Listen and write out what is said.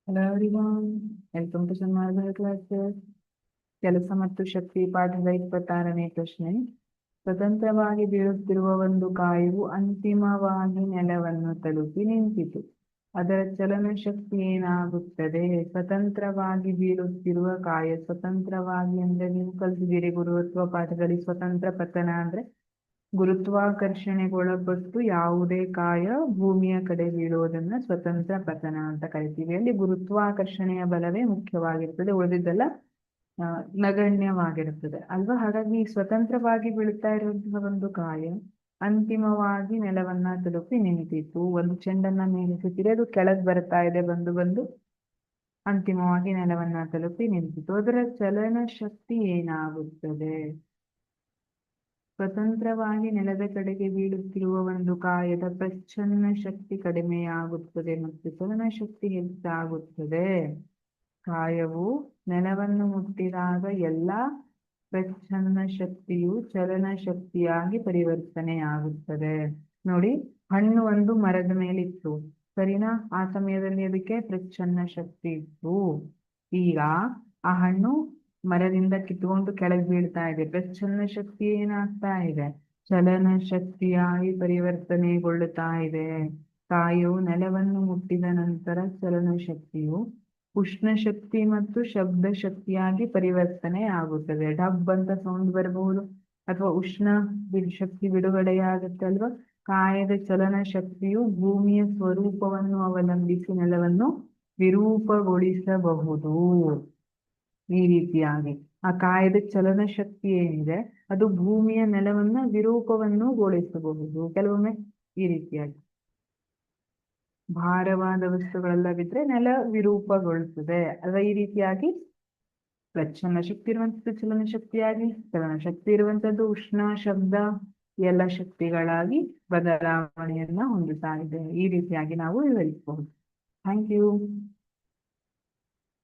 Hello everyone, welcome to Sanmarga classes. ಕೆಲಸ ಮತ್ತು ಶಕ್ತಿ ಪಾಠದ 26ನೇ ಪ್ರಶ್ನೆ. ಸ್ವತಂತ್ರವಾಗಿ ಬೀಳುತ್ತಿರುವ ಒಂದು ಕಾಯು ಅಂತಿಮವಾಗಿ ನೆಲವನ್ನು ತಲುಪಿ ನಿಂತಿತು. ಅದರ ಚಲನ ಶಕ್ತಿ ಏನಾಗುತ್ತದೆ? ಸ್ವತಂತ್ರವಾಗಿ ಬೀಳುತ್ತಿರುವ ಕಾಯ, ಸ್ವತಂತ್ರವಾಗಿ ಅಂದ್ರೆ ನೀವು ಕಲಿತಿದ್ದೀರಿ ಗುರುತ್ವ ಪಾಠದಲ್ಲಿ. ಸ್ವತಂತ್ರ ಪತನ ಅಂದ್ರೆ ಗುರುತ್ವಾಕರ್ಷಣೆಗೊಳಪಟ್ಟು ಯಾವುದೇ ಕಾಯ ಭೂಮಿಯ ಕಡೆ ಬೀಳುವುದನ್ನ ಸ್ವತಂತ್ರ ಪತನ ಅಂತ ಕರಿತೀವಿ. ಅಲ್ಲಿ ಗುರುತ್ವಾಕರ್ಷಣೆಯ ಬಲವೇ ಮುಖ್ಯವಾಗಿರ್ತದೆ, ಉಳಿದಿದ್ದೆಲ್ಲ ನಗಣ್ಯವಾಗಿರುತ್ತದೆ ಅಲ್ವಾ. ಹಾಗಾಗಿ ಸ್ವತಂತ್ರವಾಗಿ ಬೀಳ್ತಾ ಇರುವಂತಹ ಒಂದು ಕಾಯ ಅಂತಿಮವಾಗಿ ನೆಲವನ್ನ ತಲುಪಿ ನಿಂತಿತು. ಒಂದು ಚೆಂಡನ್ನ ಮೇಲಿಸುತ್ತಿದೆ, ಅದು ಕೆಳಗೆ ಬರ್ತಾ ಇದೆ, ಬಂದು ಬಂದು ಅಂತಿಮವಾಗಿ ನೆಲವನ್ನ ತಲುಪಿ ನಿಂತಿತು. ಅದರ ಚಲನ ಶಕ್ತಿ ಏನಾಗುತ್ತದೆ? ಸ್ವತಂತ್ರವಾಗಿ ನೆಲದ ಕಡೆಗೆ ಬೀಳುತ್ತಿರುವ ಒಂದು ಕಾಯದ ಪ್ರಚ್ಛನ್ನ ಶಕ್ತಿ ಕಡಿಮೆಯಾಗುತ್ತದೆ ಮತ್ತು ಚಲನ ಶಕ್ತಿ ಹೆಚ್ಚಾಗುತ್ತದೆ. ಕಾಯವು ನೆಲವನ್ನು ಮುಟ್ಟಿದಾಗ ಎಲ್ಲಾ ಪ್ರಚ್ಛನ್ನ ಶಕ್ತಿಯು ಚಲನ ಶಕ್ತಿಯಾಗಿ ಪರಿವರ್ತನೆಯಾಗುತ್ತದೆ. ನೋಡಿ, ಹಣ್ಣು ಒಂದು ಮರದ ಮೇಲಿತ್ತು, ಸರಿನಾ? ಆ ಸಮಯದಲ್ಲಿ ಅದಕ್ಕೆ ಪ್ರಚ್ಛನ್ನ ಶಕ್ತಿ ಇತ್ತು. ಈಗ ಆ ಹಣ್ಣು ಮರದಿಂದ ಕಿತ್ಕೊಂಡು ಕೆಳಗೆ ಬೀಳ್ತಾ ಇದೆ. ಪ್ರಚ್ಛನ್ನ ಶಕ್ತಿ ಏನಾಗ್ತಾ ಇದೆ? ಚಲನ ಶಕ್ತಿಯಾಗಿ ಪರಿವರ್ತನೆಗೊಳ್ಳುತ್ತಾ ಇದೆ. ಕಾಯವು ನೆಲವನ್ನು ಮುಟ್ಟಿದ ನಂತರ ಚಲನ ಶಕ್ತಿಯು ಉಷ್ಣ ಶಕ್ತಿ ಮತ್ತು ಶಬ್ದ ಶಕ್ತಿಯಾಗಿ ಪರಿವರ್ತನೆ ಆಗುತ್ತದೆ. ಡಬ್ ಅಂತ ಸೌಂಡ್ ಬರಬಹುದು, ಅಥವಾ ಉಷ್ಣ ಶಕ್ತಿ ಬಿಡುಗಡೆಯಾಗುತ್ತೆ ಅಲ್ವಾ. ಕಾಯದ ಚಲನ ಶಕ್ತಿಯು ಭೂಮಿಯ ಸ್ವರೂಪವನ್ನು ಅವಲಂಬಿಸಿ ನೆಲವನ್ನು ವಿರೂಪಗೊಳಿಸಬಹುದು. ಈ ರೀತಿಯಾಗಿ ಆ ಕಾಯದ ಚಲನ ಶಕ್ತಿ ಏನಿದೆ ಅದು ಭೂಮಿಯ ನೆಲವನ್ನ ವಿರೂಪವನ್ನು ಗೊಳಿಸಬಹುದು. ಕೆಲವೊಮ್ಮೆ ಈ ರೀತಿಯಾಗಿ ಭಾರವಾದ ವಸ್ತುಗಳೆಲ್ಲ ಬಿದ್ರೆ ನೆಲ ವಿರೂಪಗೊಳ್ಳುತ್ತದೆ ಅಲ್ವಾ. ಈ ರೀತಿಯಾಗಿ ಪ್ರಚ್ಛನ್ನ ಶಕ್ತಿ ಇರುವಂತದ್ದು ಚಲನ ಶಕ್ತಿಯಾಗಿ, ಚಲನ ಶಕ್ತಿ ಇರುವಂತದ್ದು ಉಷ್ಣ ಶಬ್ದ ಎಲ್ಲ ಶಕ್ತಿಗಳಾಗಿ ಬದಲಾವಣೆಯನ್ನ ಹೊಂದುತ್ತಾ ಇದೆ. ಈ ರೀತಿಯಾಗಿ ನಾವು ವಿವರಿಸಬಹುದು. Thank you.